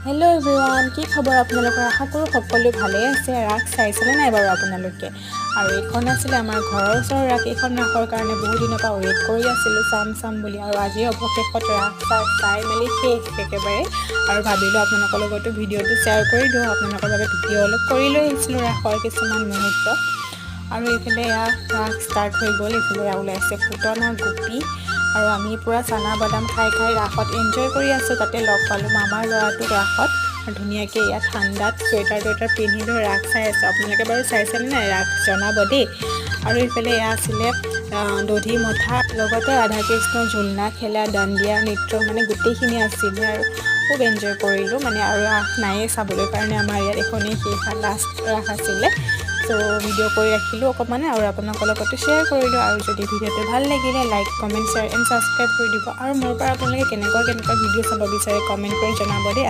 Hello' everyone, কি খবৰ আপোনালোকৰ? আশা কৰোঁ সকলো ভালেই আছে। ৰাস চাইছিলে নাই বাৰু আপোনালোকে? আৰু এইখন আছিলে আমাৰ ঘৰৰ ওচৰৰ ৰাস। এইখন ৰাসৰ কাৰণে বহুত দিনৰ পৰা ৱেইট কৰি আছিলোঁ চাম বুলি, আৰু আজি অৱশেষত ৰাস চাই মেলি শেষ একেবাৰে। আৰু ভাবিলোঁ আপোনালোকৰ লগতো ভিডিঅ'টো শ্বেয়াৰ কৰি দিওঁ। আপোনালোকৰ বাবে ভিডিঅ' অলপ কৰি লৈ আহিছিলোঁ ৰাসৰ কিছুমান মুহূৰ্ত। আৰু এইফালে ৰাস ষ্টাৰ্ট হৈ গ'ল। এইফালে ওলাইছে পুতনা গোপী, আৰু আমি পূৰা চানা বাদাম খাই ৰাসত এনজয় কৰি আছোঁ। তাতে লগ পালোঁ মামাৰ ল'ৰাটোক ৰাসত, আৰু ধুনীয়াকৈ ইয়াত ঠাণ্ডাত চুৱেটাৰ পিন্ধি লৈ ৰাস চাই আছোঁ। আপোনালোকে বাৰু চাইছেনে নাই ৰাস জনাব দেই। আৰু এইফালে এয়া আছিলে দধি মঠা, লগতে ৰাধা কৃষ্ণ ঝুলনা খেলা, দাণ্ডিয়া নৃত্য, মানে গোটেইখিনি আছিলে আৰু খুব এনজয় কৰিলোঁ। মানে আৰু ৰাস নায়েই চাবলৈ কাৰণে আমাৰ ইয়াত এখনেই শেষ লাষ্ট ৰাস আছিলে। চ' ভিডিঅ' কৰি ৰাখিলোঁ অকণমান, আৰু আপোনালোকৰ লগতো শ্বেয়াৰ কৰিলোঁ। আৰু যদি ভিডিঅ'টো ভাল লাগিলে like, comment, share and subscribe কৰি দিব। আৰু মোৰ পৰা আপোনালোকে কেনেকুৱা ভিডিঅ' চাব বিচাৰে কমেণ্ট কৰি জনাব দেই।